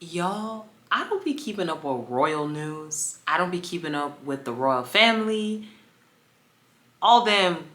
Y'all, I don't be keeping up with royal news. I don't be keeping up with the royal family. All them.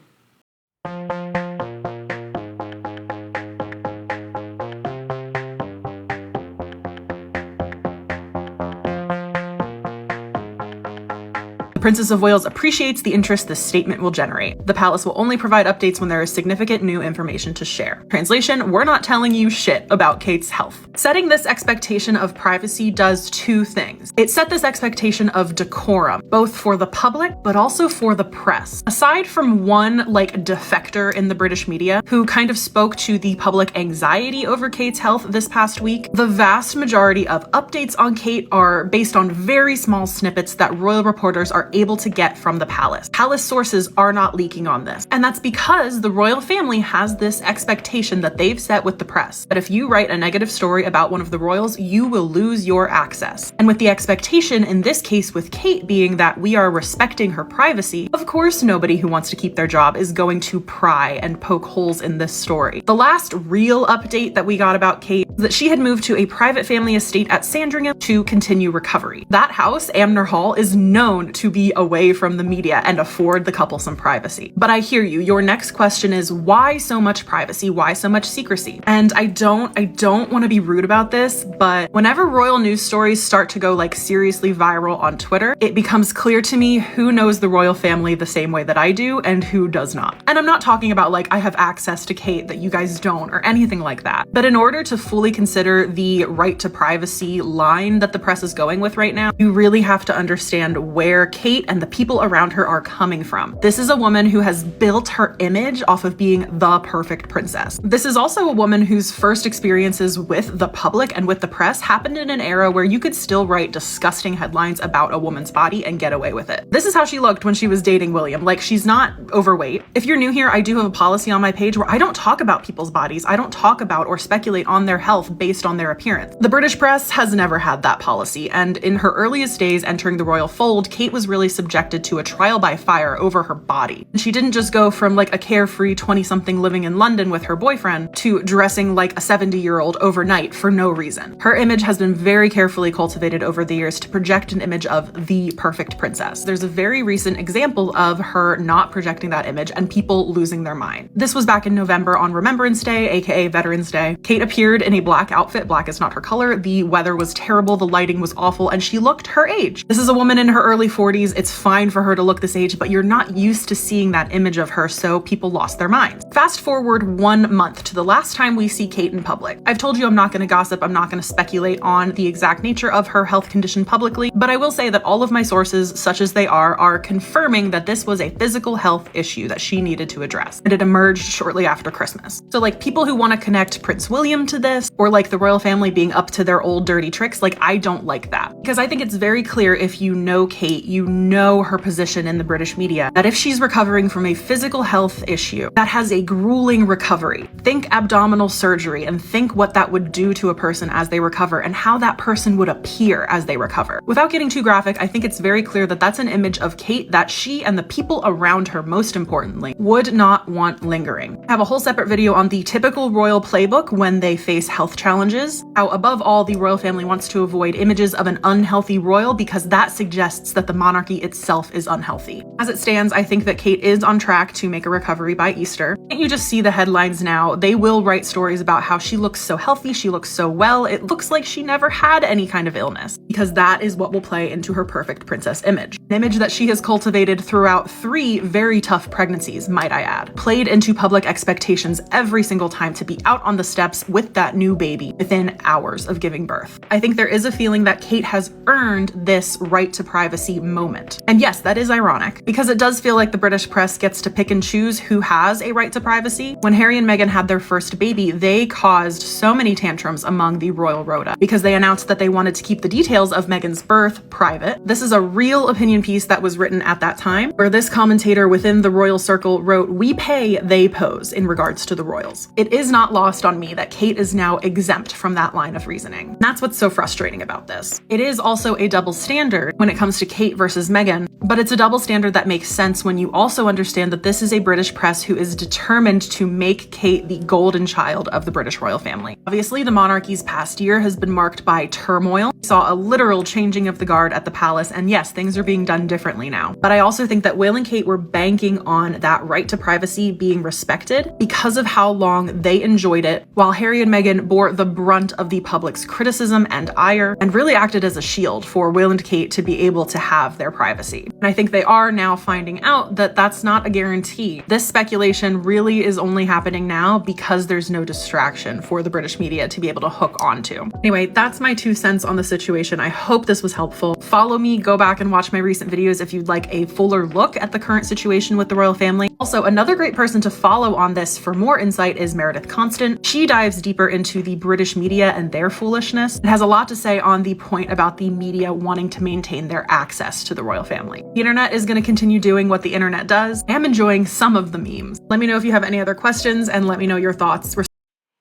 The Princess of Wales appreciates the interest this statement will generate. The palace will only provide updates when there is significant new information to share. Translation, we're not telling you shit about Kate's health. Setting this expectation of privacy does two things. It set this expectation of decorum, both for the public, but also for the press. Aside from one, defector in the British media, who kind of spoke to the public anxiety over Kate's health this past week, the vast majority of updates on Kate are based on very small snippets that royal reporters are able to get from the palace. Palace sources are not leaking on this. And that's because the royal family has this expectation that they've set with the press, that if you write a negative story about one of the royals, you will lose your access. And with the expectation in this case with Kate being that we are respecting her privacy, of course nobody who wants to keep their job is going to pry and poke holes in this story. The last real update that we got about Kate is that she had moved to a private family estate at Sandringham to continue recovery. That house, Amner Hall, is known to be away from the media and afford the couple some privacy. But I hear you. Your next question is, why so much privacy? Why so much secrecy? And I don't want to be rude about this, but whenever royal news stories start to go seriously viral on Twitter, it becomes clear to me who knows the royal family the same way that I do and who does not. And I'm not talking about I have access to Kate that you guys don't or anything like that. But in order to fully consider the right to privacy line that the press is going with right now, you really have to understand where Kate and the people around her are coming from. This is a woman who has built her image off of being the perfect princess. This is also a woman whose first experiences with the public and with the press happened in an era where you could still write disgusting headlines about a woman's body and get away with it. This is how she looked when she was dating William. She's not overweight. If you're new here, I do have a policy on my page where I don't talk about people's bodies. I don't talk about or speculate on their health based on their appearance. The British press has never had that policy, and in her earliest days entering the royal fold, Kate was really subjected to a trial by fire over her body. And she didn't just go from a carefree 20-something living in London with her boyfriend to dressing like a 70-year-old overnight for no reason. Her image has been very carefully cultivated over the years to project an image of the perfect princess. There's a very recent example of her not projecting that image and people losing their mind. This was back in November on Remembrance Day, aka Veterans Day. Kate appeared in a black outfit. Black is not her color. The weather was terrible, the lighting was awful, and she looked her age. This is a woman in her early 40s. It's fine for her to look this age, but you're not used to seeing that image of her, so people lost their minds. Fast forward 1 month to the last time we see Kate in public. I've told you I'm not going to gossip, I'm not going to speculate on the exact nature of her health condition publicly, but I will say that all of my sources, such as they are confirming that this was a physical health issue that she needed to address, and it emerged shortly after Christmas. So people who want to connect Prince William to this, or the royal family being up to their old dirty tricks, I don't like that. Because I think it's very clear, if you know Kate, you know her position in the British media, that if she's recovering from a physical health issue that has a grueling recovery, think abdominal surgery and think what that would do to a person as they recover and how that person would appear as they recover. Without getting too graphic, I think it's very clear that that's an image of Kate that she and the people around her, most importantly, would not want lingering. I have a whole separate video on the typical royal playbook when they face health challenges, how above all the royal family wants to avoid images of an unhealthy royal because that suggests that the monarchy itself is unhealthy. As it stands, I think that Kate is on track to make a recovery by Easter. Can't you just see the headlines now? They will write stories about how she looks so healthy, she looks so well, it looks like she never had any kind of illness, because that is what will play into her perfect princess image. An image that she has cultivated throughout 3 very tough pregnancies, might I add. Played into public expectations every single time to be out on the steps with that new baby within hours of giving birth. I think there is a feeling that Kate has earned this right to privacy moment. And yes, that is ironic, because it does feel like the British press gets to pick and choose who has a right to privacy. When Harry and Meghan had their first baby, they caused so many tantrums among the royal rota because they announced that they wanted to keep the details of Meghan's birth private. This is a real opinion piece that was written at that time, where this commentator within the royal circle wrote, "We pay, they pose," in regards to the royals. It is not lost on me that Kate is now exempt from that line of reasoning. That's what's so frustrating about this. It is also a double standard when it comes to Kate versus Meghan, But it's a double standard that makes sense when you also understand that this is a British press who is determined to make Kate the golden child of the British royal family. Obviously, the monarchy's past year has been marked by turmoil. We saw a literal changing of the guard at the palace, and yes, things are being done differently now. But I also think that Will and Kate were banking on that right to privacy being respected because of how long they enjoyed it, while Harry and Meghan bore the brunt of the public's criticism and ire, and really acted as a shield for Will and Kate to be able to have their privacy. And I think they are now finding out that that's not a guarantee. This speculation really is only happening now because there's no distraction for the British media to be able to hook onto. Anyway, that's my 2 cents on the situation. I hope this was helpful. Follow me, go back and watch my recent videos if you'd like a fuller look at the current situation with the royal family. Also, another great person to follow on this for more insight is Meredith Constant. She dives deeper into the British media and their foolishness. It has a lot to say on the point about the media wanting to maintain their access to the royal family. The internet is going to continue doing what the internet does. I am enjoying some of the memes. Let me know if you have any other questions and let me know your thoughts.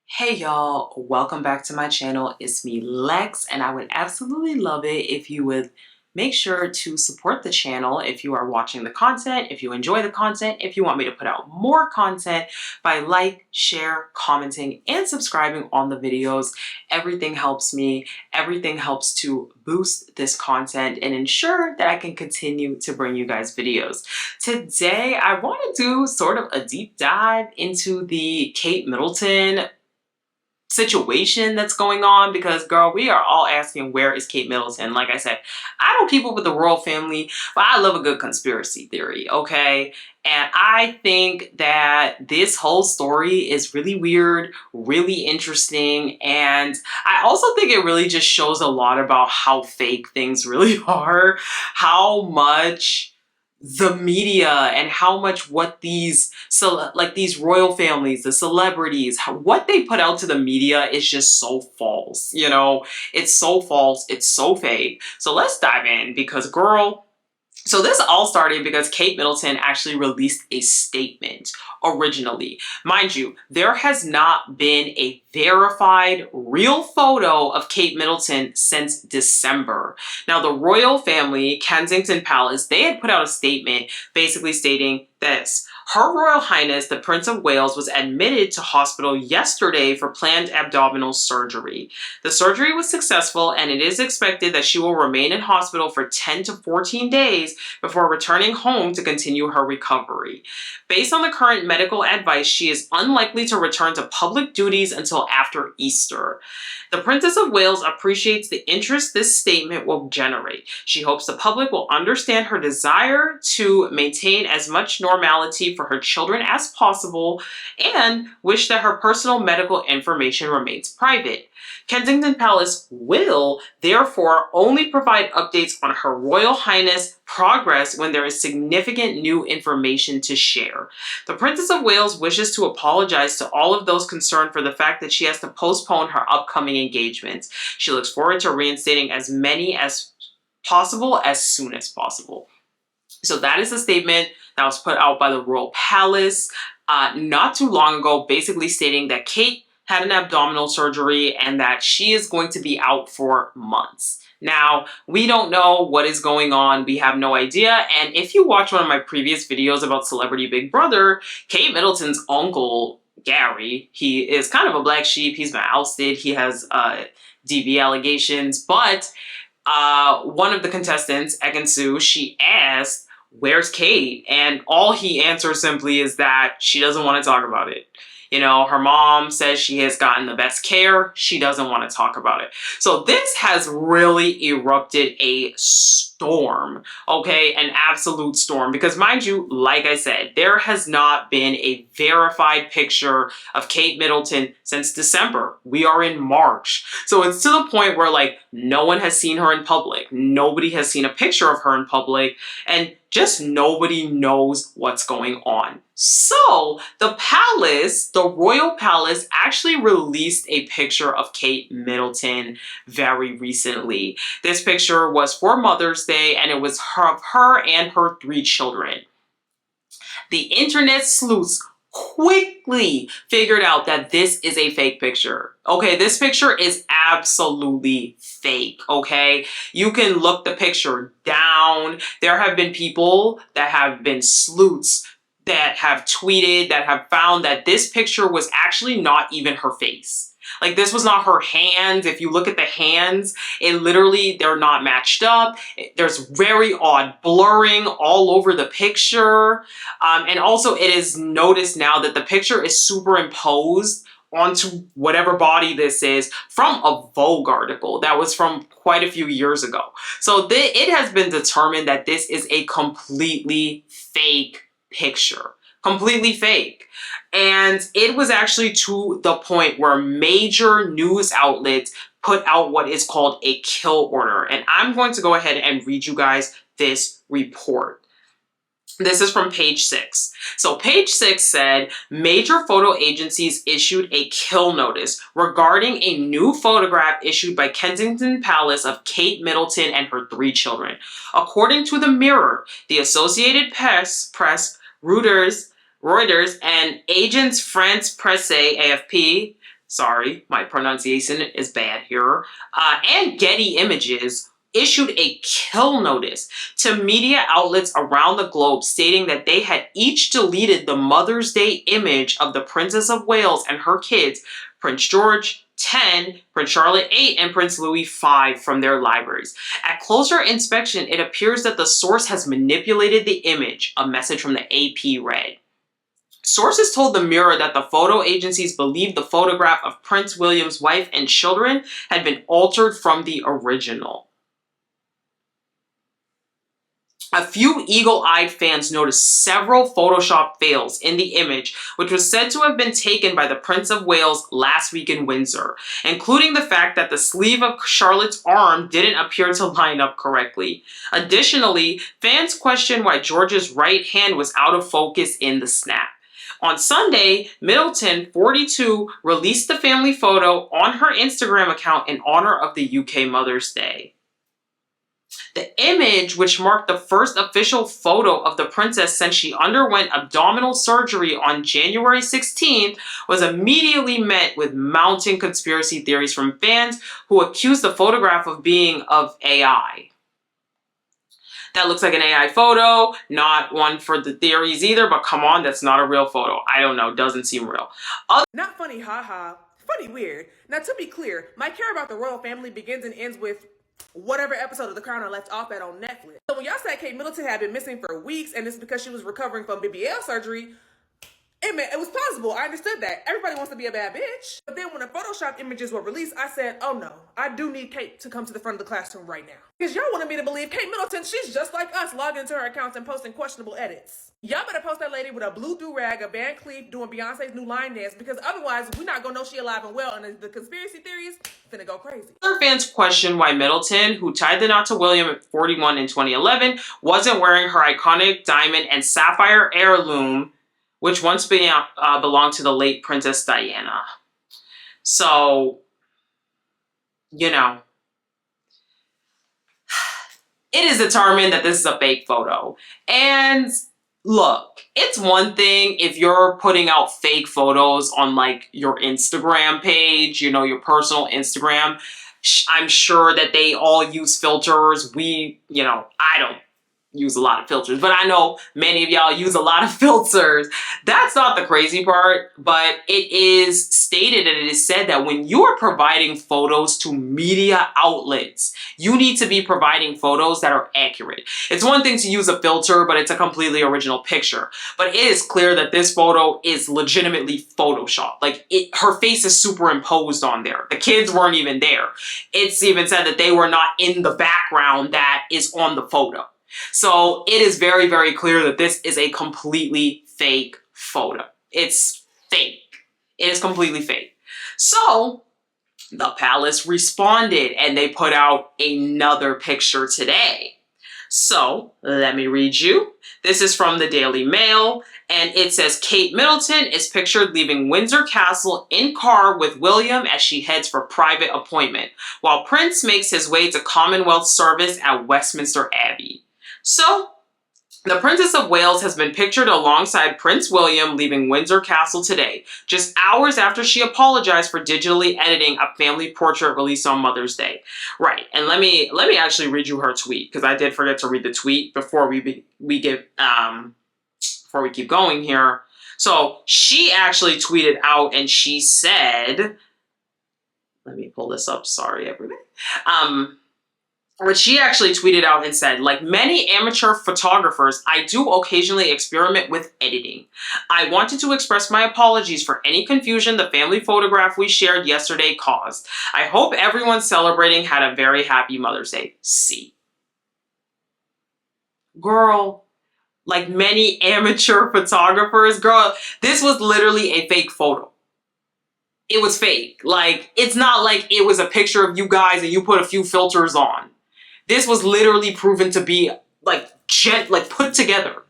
Hey y'all, welcome back to my channel. It's me, Lex, and I would absolutely love it if you would make sure to support the channel if you are watching the content, if you enjoy the content, if you want me to put out more content, by like, share, commenting, and subscribing on the videos. Everything helps me. Everything helps to boost this content and ensure that I can continue to bring you guys videos. Today, I want to do sort of a deep dive into the Kate Middleton situation that's going on, because girl, we are all asking, where is Kate Middleton? Like I said, I don't keep up with the royal family, but I love a good conspiracy theory, okay? And I think that this whole story is really weird, really interesting, and I also think it really just shows a lot about how fake things really are, how much the media and how much what these these royal families, the celebrities, what they put out to the media is just so false. You know, it's so false, it's so fake. So let's dive in, because girl, so this all started because Kate Middleton actually released a statement originally. Mind you, there has not been a verified real photo of Kate Middleton since December. Now, the royal family, Kensington Palace, they had put out a statement basically stating this: Her Royal Highness, the Prince of Wales, was admitted to hospital yesterday for planned abdominal surgery. The surgery was successful, and it is expected that she will remain in hospital for 10 to 14 days before returning home to continue her recovery. Based on the current medical advice, she is unlikely to return to public duties until after Easter. The Princess of Wales appreciates the interest this statement will generate. She hopes the public will understand her desire to maintain as much normality for her children as possible, and wish that her personal medical information remains private. Kensington Palace will therefore only provide updates on Her Royal Highness' progress when there is significant new information to share. The Princess of Wales wishes to apologize to all of those concerned for the fact that she has to postpone her upcoming engagements. She looks forward to reinstating as many as possible as soon as possible. So that is a statement that was put out by the Royal Palace not too long ago, basically stating that Kate had an abdominal surgery and that she is going to be out for months. Now, we don't know what is going on. We have no idea. And if you watch one of my previous videos about Celebrity Big Brother, Kate Middleton's uncle, Gary, he is kind of a black sheep. He's been ousted. He has DV allegations. But one of the contestants, Ekin-Su, she asked, "Where's Kate?" And all he answers simply is that she doesn't want to talk about it. You know, her mom says she has gotten the best care. She doesn't want to talk about it. So this has really erupted a storm, okay? An absolute storm. Because mind you, like I said, there has not been a verified picture of Kate Middleton since December. We are in March. So it's to the point where, like, no one has seen her in public. Nobody has seen a picture of her in public. And just nobody knows what's going on. So the palace, the royal palace, actually released a picture of Kate Middleton very recently. This picture was for Mother's Day, and it was of her and her 3 children. The internet sleuths quickly figured out that this is a fake picture. Okay, this picture is absolutely fake, okay? You can look the picture down. There have been people that have been sleuths that have tweeted, that have found that this picture was actually not even her face. Like, this was not her hands. If you look at the hands, it literally, they're not matched up. There's very odd blurring all over the picture. And also, it is noticed now that the picture is superimposed onto whatever body this is from a Vogue article that was from quite a few years ago. So it has been determined that this is a completely fake picture. Completely fake. And it was actually to the point where major news outlets put out what is called a kill order. And I'm going to go ahead and read you guys this report. This is from page 6. So page 6 said, major photo agencies issued a kill notice regarding a new photograph issued by Kensington Palace of Kate Middleton and her 3 children. According to the Mirror, the Associated Press, Reuters, and Agence France Presse, AFP, sorry, my pronunciation is bad here, and Getty Images issued a kill notice to media outlets around the globe stating that they had each deleted the Mother's Day image of the Princess of Wales and her kids, Prince George, 10, Prince Charlotte, 8, and Prince Louis, 5, from their libraries. At closer inspection, it appears that the source has manipulated the image, a message from the AP read. Sources told the Mirror that the photo agencies believed the photograph of Prince William's wife and children had been altered from the original. A few eagle-eyed fans noticed several Photoshop fails in the image, which was said to have been taken by the Prince of Wales last week in Windsor, including the fact that the sleeve of Charlotte's arm didn't appear to line up correctly. Additionally, fans questioned why George's right hand was out of focus in the snap. On Sunday, Middleton, 42, released the family photo on her Instagram account in honor of the UK Mother's Day. The image, which marked the first official photo of the princess since she underwent abdominal surgery on January 16th, was immediately met with mounting conspiracy theories from fans who accused the photograph of being of AI. That looks like an AI photo, not one for the theories either, but come on, that's not a real photo. I don't know, doesn't seem real. Not funny, haha. Funny weird. Now, to be clear, my care about the royal family begins and ends with whatever episode of The Crown I left off at on Netflix. So when y'all said Kate Middleton had been missing for weeks and it's because she was recovering from BBL surgery, it was plausible. I understood that. Everybody wants to be a bad bitch. But then when the Photoshop images were released, I said, oh no, I do need Kate to come to the front of the classroom right now. Because y'all wanted me to believe Kate Middleton, she's just like us, logging into her accounts and posting questionable edits. Y'all better post that lady with a blue do-rag, a Van Cleef doing Beyonce's new line dance, because otherwise we're not gonna know she alive and well, and the conspiracy theories finna go crazy. Other fans questioned why Middleton, who tied the knot to William at 41 in 2011, wasn't wearing her iconic diamond and sapphire heirloom, which once belonged to the late Princess Diana. So, you know, it is determined that this is a fake photo. And look, it's one thing if you're putting out fake photos on like your Instagram page, you know, your personal Instagram. I'm sure that they all use filters. I don't use a lot of filters, but I know many of y'all use a lot of filters. That's not the crazy part, but it is stated and it is said that when you are providing photos to media outlets, you need to be providing photos that are accurate. It's one thing to use a filter, but it's a completely original picture. But it is clear that this photo is legitimately Photoshopped. Like, her face is superimposed on there. The kids weren't even there. It's even said that they were not in the background that is on the photo. So it is very, very clear that this is a completely fake photo. It's fake. It is completely fake. So the palace responded and they put out another picture today. So let me read you. This is from the Daily Mail and it says Kate Middleton is pictured leaving Windsor Castle in car with William as she heads for private appointment, while Prince makes his way to Commonwealth service at Westminster Abbey. So, The Princess of Wales has been pictured alongside Prince William leaving Windsor Castle today, just hours after she apologized for digitally editing a family portrait released on Mother's Day. Right, and let me actually read you her tweet, because I did forget to read the tweet before we keep going here. So she actually tweeted out and she said, let me pull this up, sorry everybody. But she actually tweeted out and said, like many amateur photographers, I do occasionally experiment with editing. I wanted to express my apologies for any confusion the family photograph we shared yesterday caused. I hope everyone celebrating had a very happy Mother's Day. See. Girl, like many amateur photographers, girl, this was literally a fake photo. It was fake. Like, it's not like it was a picture of you guys and you put a few filters on. This was literally proven to be like put together.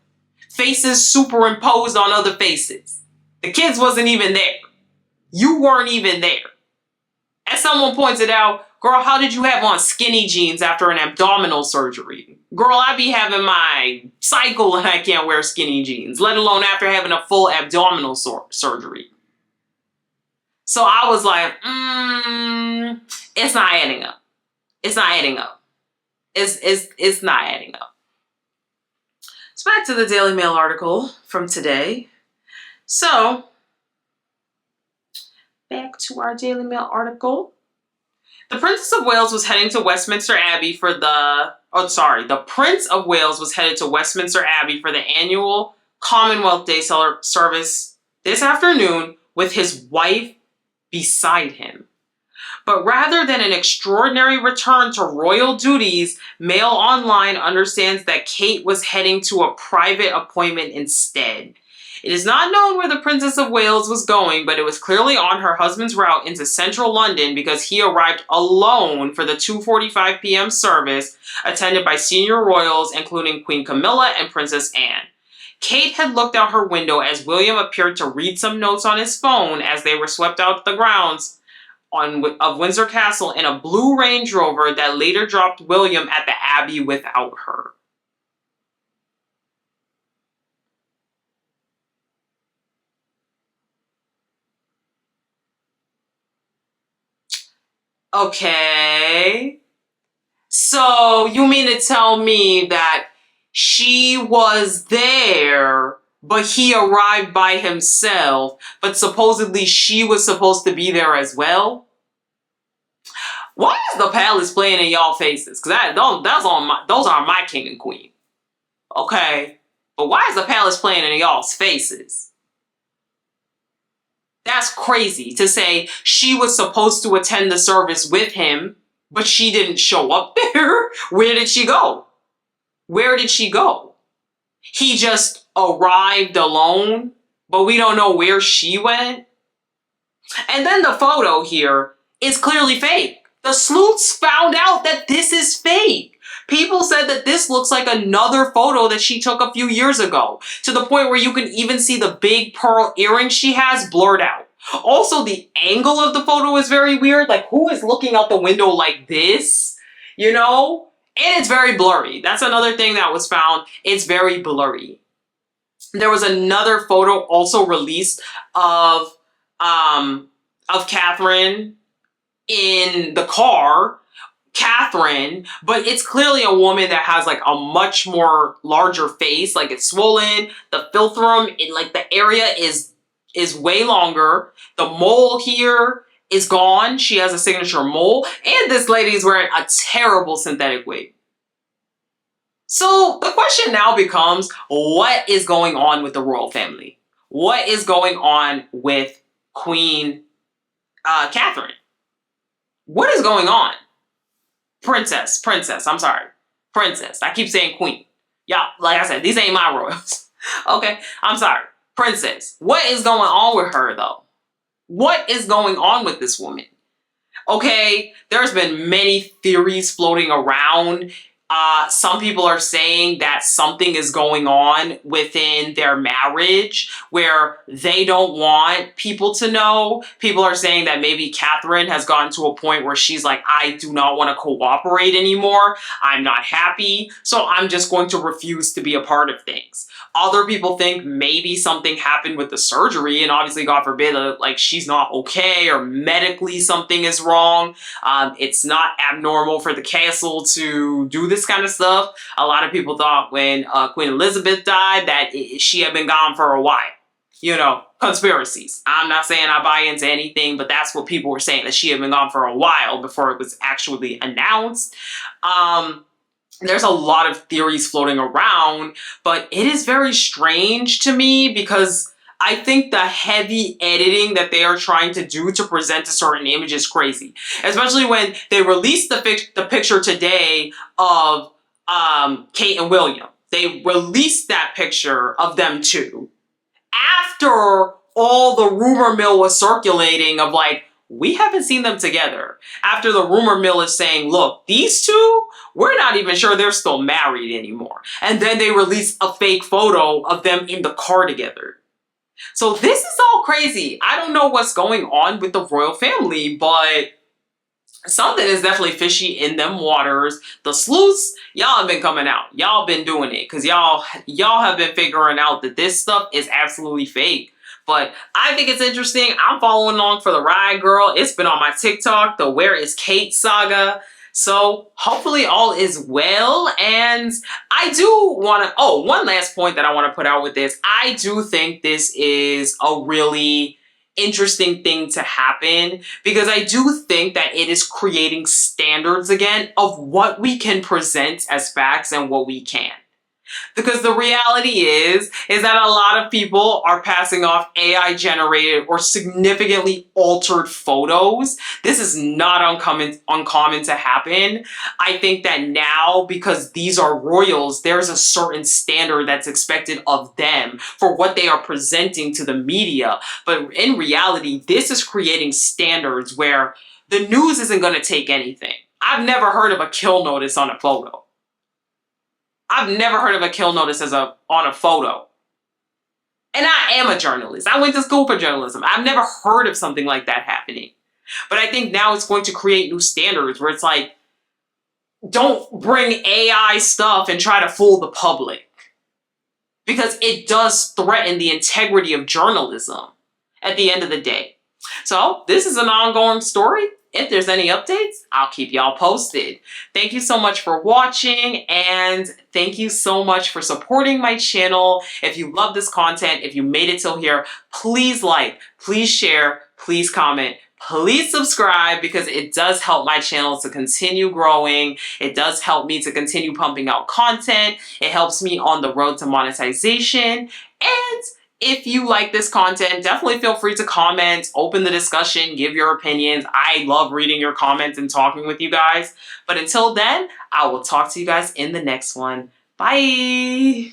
Faces superimposed on other faces. The kids wasn't even there. You weren't even there. As someone pointed out, girl, how did you have on skinny jeans after an abdominal surgery? Girl, I be having my cycle and I can't wear skinny jeans, let alone after having a full abdominal surgery. So I was like, it's not adding up. It's not adding up. It's not adding up. So back to the Daily Mail article from today. So back to our Daily Mail article. The Princess of Wales was heading to Westminster Abbey for the Prince of Wales was headed to Westminster Abbey for the annual Commonwealth Day service this afternoon with his wife beside him. But rather than an extraordinary return to royal duties, Mail Online understands that Kate was heading to a private appointment instead. It is not known where the Princess of Wales was going, but it was clearly on her husband's route into central London because he arrived alone for the 2:45 p.m. service, attended by senior royals, including Queen Camilla and Princess Anne. Kate had looked out her window as William appeared to read some notes on his phone as they were swept out the grounds of Windsor Castle in a blue Range Rover that later dropped William at the Abbey without her. Okay. So you mean to tell me that she was there, but he arrived by himself, but supposedly she was supposed to be there as well? Why is the palace playing in y'all faces? Because those are my king and queen. Okay? But why is the palace playing in y'all's faces? That's crazy to say she was supposed to attend the service with him, but she didn't show up there. Where did she go? Where did she go? He just arrived alone, but we don't know where she went. And then the photo here is clearly fake. The sleuths found out that this is fake. People said that this looks like another photo that she took a few years ago, to the point where you can even see the big pearl earrings she has blurred out. Also, the angle of the photo is very weird. Like, who is looking out the window like this? You know? And it's very blurry. That's another thing that was found. It's very blurry. There was another photo also released of Catherine in the car. Catherine, but it's clearly a woman that has like a much more larger face. Like, it's swollen. The philtrum, the area is way longer. The mole here is gone. She has a signature mole. And this lady is wearing a terrible synthetic wig. So the question now becomes, what is going on with the royal family? What is going on with Queen Catherine? What is going on? Princess. I keep saying queen. Y'all, like I said, these ain't my royals. Okay, I'm sorry. Princess. What is going on with her, though? What is going on with this woman? Okay, there's been many theories floating around. Some people are saying that something is going on within their marriage where they don't want people to know. People are saying that maybe Catherine has gotten to a point where she's like, I do not want to cooperate anymore. I'm not happy. So I'm just going to refuse to be a part of things. Other people think maybe something happened with the surgery, and obviously, God forbid, like she's not okay or medically something is wrong. It's not abnormal for the castle to do this kind of stuff. A lot of people thought when Queen Elizabeth died that she had been gone for a while. You know, conspiracies. I'm not saying I buy into anything, but that's what people were saying, that she had been gone for a while before it was actually announced. There's a lot of theories floating around, but it is very strange to me because I think the heavy editing that they are trying to do to present a certain image is crazy. Especially when they released the picture today of Kate and William. They released that picture of them two after all the rumor mill was circulating of like, we haven't seen them together. After the rumor mill is saying, look, these two, we're not even sure they're still married anymore. And then they release a fake photo of them in the car together. So this is all crazy. I don't know what's going on with the royal family, but something is definitely fishy in them waters. The sleuths, y'all have been coming out. Y'all been doing it because y'all have been figuring out that this stuff is absolutely fake. But I think it's interesting. I'm following along for the ride, girl. It's been on my TikTok, the Where is Kate saga. So hopefully all is well. And I do want to, one last point that I want to put out with this. I do think this is a really interesting thing to happen because I do think that it is creating standards again of what we can present as facts and what we can't. Because the reality is that a lot of people are passing off AI generated or significantly altered photos. This is not uncommon to happen. I think that now, because these are royals, there's a certain standard that's expected of them for what they are presenting to the media. But in reality, this is creating standards where the news isn't going to take anything. I've never heard of a kill notice on a photo. I've never heard of a kill notice on a photo. And I am a journalist. I went to school for journalism. I've never heard of something like that happening. But I think now it's going to create new standards where it's like, don't bring AI stuff and try to fool the public. Because it does threaten the integrity of journalism at the end of the day. So this is an ongoing story. If there's any updates, I'll keep y'all posted. Thank you so much for watching, and thank you so much for supporting my channel. If you love this content, if you made it till here, please like, please share, please comment, please subscribe, because it does help my channel to continue growing. It does help me to continue pumping out content. It helps me on the road to monetization. And if you like this content, definitely feel free to comment, open the discussion, give your opinions. I love reading your comments and talking with you guys. But until then, I will talk to you guys in the next one. Bye!